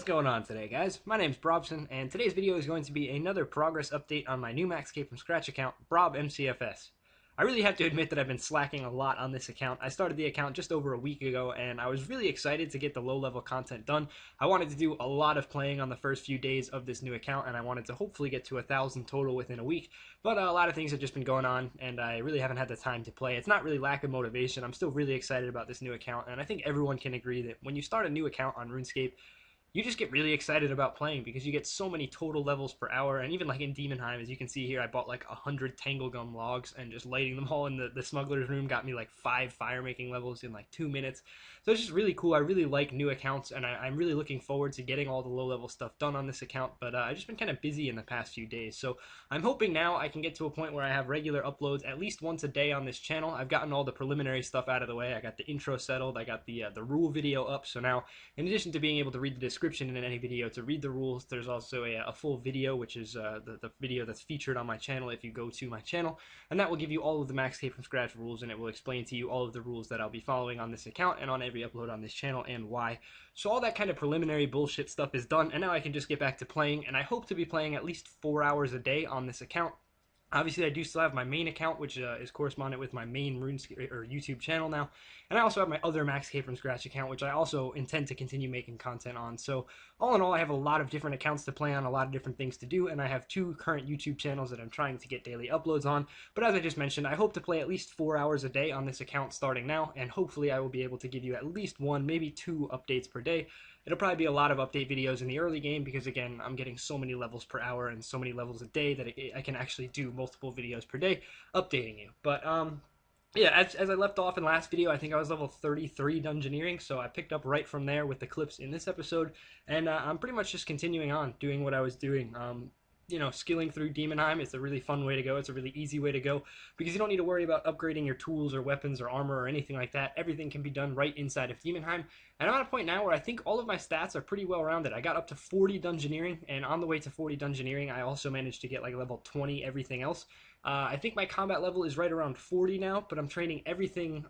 going on today, guys? My name's Brobson, and today's video is going to be another progress update on my new Max K from Scratch account, Brob MCFS. I really have to admit that I've been slacking a lot on this account. I started the account just over a week ago, and I was really excited to get the low-level content done. I wanted to do a lot of playing on the first few days of this new account, and I wanted to hopefully get to 1,000 total within a week, but a lot of things have just been going on, and I really haven't had the time to play. It's not really lack of motivation. I'm still really excited about this new account, and I think everyone can agree that when you start a new account on RuneScape, you just get really excited about playing because you get so many total levels per hour. And even like in Demonheim, as you can see here, I bought like 100 Tanglegum logs, and just lighting them all in the smuggler's room got me like 5 fire making levels in like 2 minutes. So it's just really cool. I really like new accounts, and I'm really looking forward to getting all the low level stuff done on this account. But I've just been kind of busy in the past few days, so I'm hoping now I can get to a point where I have regular uploads at least once a day on this channel. I've gotten all the preliminary stuff out of the way. I got the intro settled, I got the rule video up, so now in addition to being able to read the description in any video to read the rules, there's also a full video, which is the video that's featured on my channel if you go to my channel, and that will give you all of the Max K from Scratch rules, and it will explain to you all of the rules that I'll be following on this account and on every upload on this channel and why. So all that kind of preliminary bullshit stuff is done, and now I can just get back to playing, and I hope to be playing at least 4 hours a day on this account. Obviously, I do still have my main account, which is correspondent with my main RuneScape or YouTube channel now, and I also have my other Max K from Scratch account, which I also intend to continue making content on. So, all in all, I have a lot of different accounts to play on, a lot of different things to do, and I have 2 current YouTube channels that I'm trying to get daily uploads on. But as I just mentioned, I hope to play at least 4 hours a day on this account starting now, and hopefully, I will be able to give you at least 1, maybe 2 updates per day. It'll probably be a lot of update videos in the early game because, again, I'm getting so many levels per hour and so many levels a day that I can actually do multiple videos per day updating you. But, yeah, as I left off in last video, I think I was level 33 Dungeoneering, so I picked up right from there with the clips in this episode, and I'm pretty much just continuing on doing what I was doing. You know, skilling through Demonheim is a really fun way to go. It's a really easy way to go because you don't need to worry about upgrading your tools or weapons or armor or anything like that. Everything can be done right inside of Demonheim. And I'm at a point now where I think all of my stats are pretty well rounded. I got up to 40 Dungeoneering, and on the way to 40 Dungeoneering, I also managed to get like level 20 everything else. I think my combat level is right around 40 now, but I'm training everything.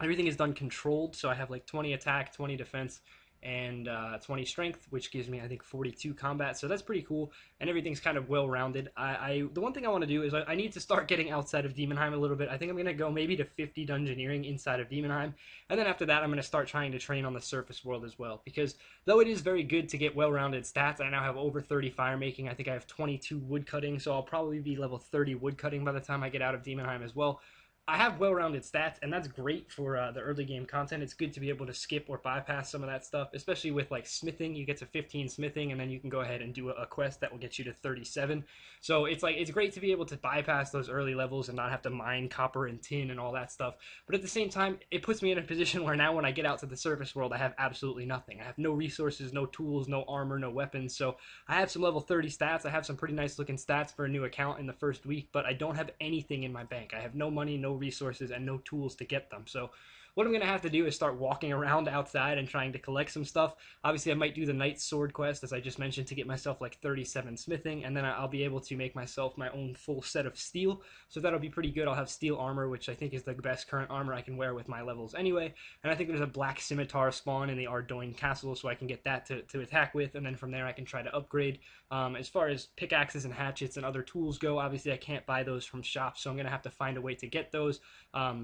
Everything is done controlled, so I have like 20 attack, 20 defense, and 20 strength, which gives me, I think, 42 combat, so that's pretty cool, and everything's kind of well-rounded. The one thing I want to do is I need to start getting outside of Demonheim a little bit. I think I'm going to go maybe to 50 Dungeoneering inside of Demonheim, and then after that I'm going to start trying to train on the surface world as well, because though it is very good to get well-rounded stats, I now have over 30 fire making. I think I have 22 woodcutting, so I'll probably be level 30 woodcutting by the time I get out of Demonheim as well. I have well-rounded stats, and that's great for the early game content. It's good to be able to skip or bypass some of that stuff, especially with like smithing. You get to 15 smithing, and then you can go ahead and do a quest that will get you to 37. So it's great to be able to bypass those early levels and not have to mine copper and tin and all that stuff. But at the same time, it puts me in a position where now when I get out to the surface world, I have absolutely nothing. I have no resources, no tools, no armor, no weapons. So I have some level 30 stats. I have some pretty nice looking stats for a new account in the first week, but I don't have anything in my bank. I have no money, no resources, and no tools to get them. So what I'm going to have to do is start walking around outside and trying to collect some stuff. Obviously, I might do the Knight's Sword quest, as I just mentioned, to get myself like 37 smithing, and then I'll be able to make myself my own full set of steel. So that'll be pretty good. I'll have steel armor, which I think is the best current armor I can wear with my levels anyway. And I think there's a black scimitar spawn in the Ardoin castle, so I can get that to attack with, and then from there I can try to upgrade. As far as pickaxes and hatchets and other tools go, obviously I can't buy those from shops, so I'm going to have to find a way to get those.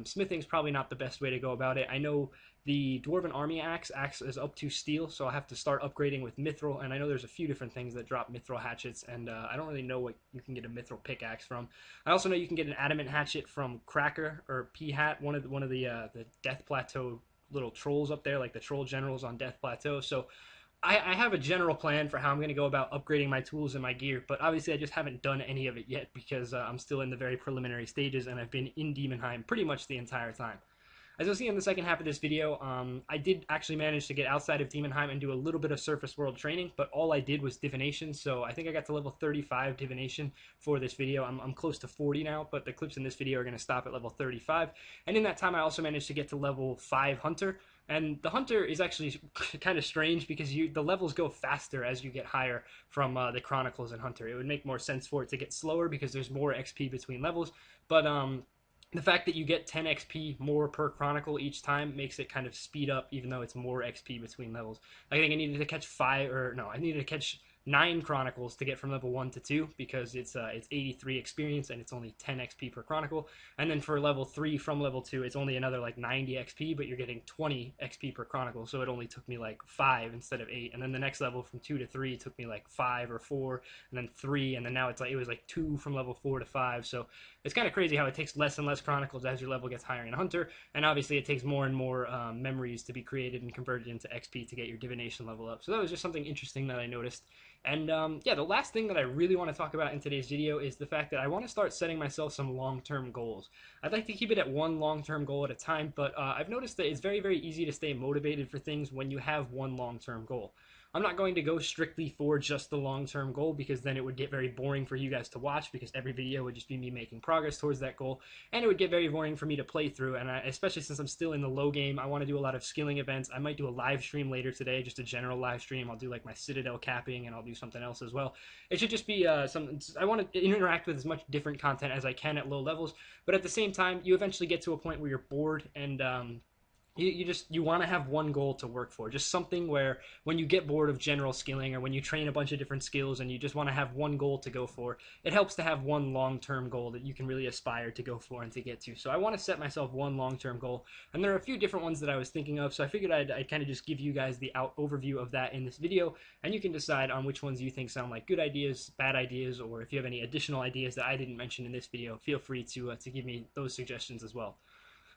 Smithing's probably not the best way to go about it. I know the Dwarven Army Axe is up to steel, so I'll have to start upgrading with Mithril, and I know there's a few different things that drop Mithril hatchets, and I don't really know what you can get a Mithril pickaxe from. I also know you can get an Adamant hatchet from Cracker, or P-Hat, one of the Death Plateau little trolls up there, like the troll generals on Death Plateau, so I have a general plan for how I'm going to go about upgrading my tools and my gear, but obviously I just haven't done any of it yet because I'm still in the very preliminary stages, and I've been in Demonheim pretty much the entire time. As you'll see in the second half of this video, I did actually manage to get outside of Demonheim and do a little bit of surface world training, but all I did was divination, so I think I got to level 35 divination for this video. I'm close to 40 now, but the clips in this video are going to stop at level 35, and in that time I also managed to get to level 5 Hunter. And the Hunter is actually kind of strange because the levels go faster as you get higher from the Chronicles and Hunter. It would make more sense for it to get slower because there's more XP between levels, but The fact that you get 10 XP more per chronicle each time makes it kind of speed up, even though it's more XP between levels. I think I needed to catch I needed to catch 9 chronicles to get from level 1 to 2 because it's 83 experience and it's only 10 XP per chronicle. And then for level 3 from level 2, it's only another like 90 XP, but you're getting 20 XP per chronicle, so it only took me like 5 instead of 8. And then the next level from 2 to 3 took me like 5 or 4, and then 3, and then now it was like 2 from level 4 to 5. So it's kind of crazy how it takes less and less chronicles as your level gets higher in Hunter, and obviously it takes more and more memories to be created and converted into XP to get your divination level up. So that was just something interesting that I noticed. And yeah, the last thing that I really want to talk about in today's video is the fact that I want to start setting myself some long-term goals. I'd like to keep it at one long-term goal at a time, but I've noticed that it's very, very easy to stay motivated for things when you have one long-term goal. I'm not going to go strictly for just the long-term goal because then it would get very boring for you guys to watch because every video would just be me making progress towards that goal, and it would get very boring for me to play through. And especially since I'm still in the low game, I want to do a lot of skilling events. I might do a live stream later today, just a general live stream. I'll do like my Citadel capping, and I'll do something else as well. It should just be I want to interact with as much different content as I can at low levels, but at the same time, you eventually get to a point where you're bored and you want to have one goal to work for, just something where when you get bored of general skilling or when you train a bunch of different skills and you just want to have one goal to go for, it helps to have one long-term goal that you can really aspire to go for and to get to. So I want to set myself one long-term goal, and there are a few different ones that I was thinking of, so I figured I'd kind of just give you guys the overview of that in this video, and you can decide on which ones you think sound like good ideas, bad ideas, or if you have any additional ideas that I didn't mention in this video, feel free to give me those suggestions as well.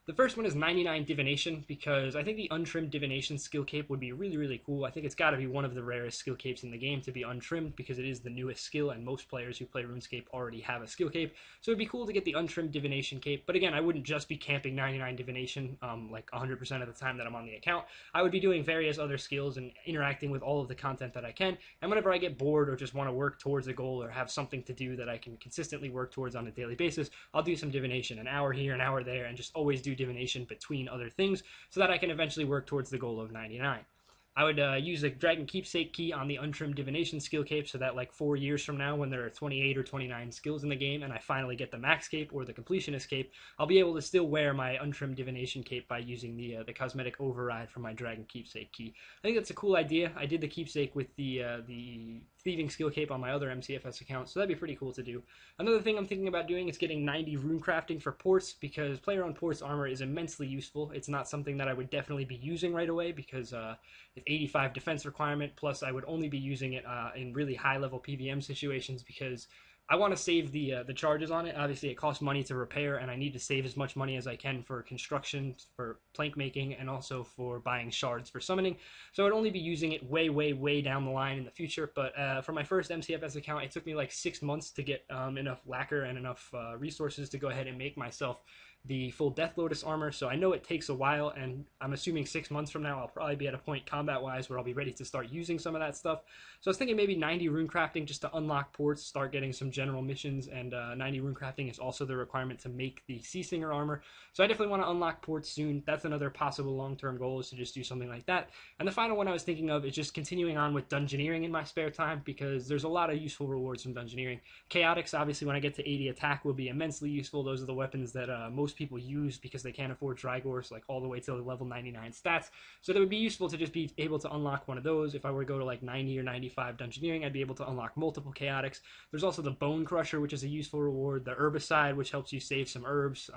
The first one is 99 Divination, because I think the untrimmed Divination skill cape would be really, really cool. I think it's got to be one of the rarest skill capes in the game to be untrimmed, because it is the newest skill, and most players who play RuneScape already have a skill cape. So it'd be cool to get the untrimmed Divination cape, but again, I wouldn't just be camping 99 Divination like 100% of the time that I'm on the account. I would be doing various other skills and interacting with all of the content that I can, and whenever I get bored or just want to work towards a goal or have something to do that I can consistently work towards on a daily basis, I'll do some Divination, an hour here, an hour there, and just always do divination between other things so that I can eventually work towards the goal of 99. I would use the Dragon Keepsake key on the untrimmed Divination skill cape so that like 4 years from now when there are 28 or 29 skills in the game and I finally get the max cape or the completionist cape, I'll be able to still wear my untrimmed Divination cape by using the cosmetic override from my Dragon Keepsake key. I think that's a cool idea. I did the keepsake with the thieving skill cape on my other MCFS account, so that'd be pretty cool to do. Another thing I'm thinking about doing is getting 90 rune crafting for ports, because player on ports armor is immensely useful. It's not something that I would definitely be using right away because it's 85 defense requirement, plus I would only be using it in really high level PVM situations because I want to save the charges on it. Obviously, it costs money to repair, and I need to save as much money as I can for construction, for plank making, and also for buying shards for summoning. So I'd only be using it way, way, way down the line in the future. But for my first MCFS account, it took me like 6 months to get enough lacquer and enough resources to go ahead and make myself the full Death Lotus armor, so I know it takes a while, and I'm assuming 6 months from now I'll probably be at a point combat-wise where I'll be ready to start using some of that stuff. So I was thinking maybe 90 rune crafting just to unlock ports, start getting some general missions, and 90 rune crafting is also the requirement to make the Sea Singer armor. So I definitely want to unlock ports soon. That's another possible long-term goal, is to just do something like that. And the final one I was thinking of is just continuing on with Dungeoneering in my spare time, because there's a lot of useful rewards from Dungeoneering. Chaotix, obviously, when I get to 80 attack, will be immensely useful. Those are the weapons that most people use because they can't afford Drygors, like all the way to level 99 stats. So that would be useful to just be able to unlock one of those. If I were to go to like 90 or 95 Dungeoneering, I'd be able to unlock multiple Chaotix. There's also the Bone Crusher, which is a useful reward, the Herbicide, which helps you save some herbs.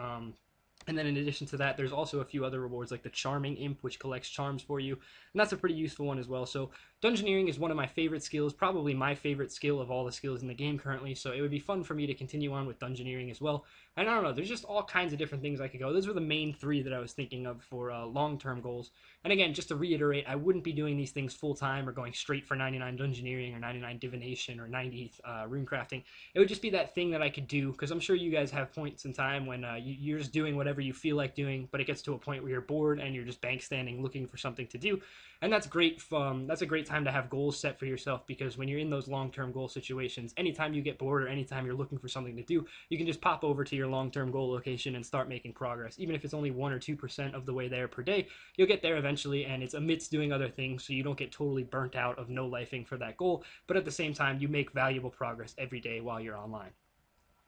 And then in addition to that, there's also a few other rewards like the Charming Imp, which collects charms for you, and that's a pretty useful one as well. So Dungeoneering is one of my favorite skills, probably my favorite skill of all the skills in the game currently, so it would be fun for me to continue on with Dungeoneering as well. And I don't know, there's just all kinds of different things I could go. Those were the main 3 that I was thinking of for long-term goals. And again, just to reiterate, I wouldn't be doing these things full-time or going straight for 99 Dungeoneering or 99 Divination or 90 runecrafting. It would just be that thing that I could do, because I'm sure you guys have points in time when you're just doing whatever you feel like doing, but it gets to a point where you're bored and you're just bank standing looking for something to do. And that's great. That's a great time to have goals set for yourself, because when you're in those long-term goal situations, anytime you get bored or anytime you're looking for something to do, you can just pop over to your long-term goal location and start making progress. Even if it's only 1 or 2% of the way there per day, you'll get there eventually, and it's amidst doing other things, so you don't get totally burnt out of no-lifing for that goal, but at the same time, you make valuable progress every day while you're online.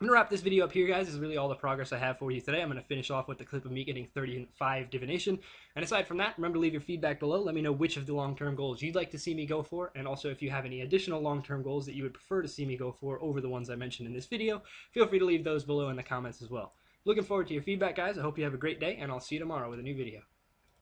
I'm going to wrap this video up here, guys. This is really all the progress I have for you today. I'm going to finish off with the clip of me getting 35 divination. And aside from that, remember to leave your feedback below. Let me know which of the long-term goals you'd like to see me go for. And also, if you have any additional long-term goals that you would prefer to see me go for over the ones I mentioned in this video, feel free to leave those below in the comments as well. Looking forward to your feedback, guys. I hope you have a great day, and I'll see you tomorrow with a new video.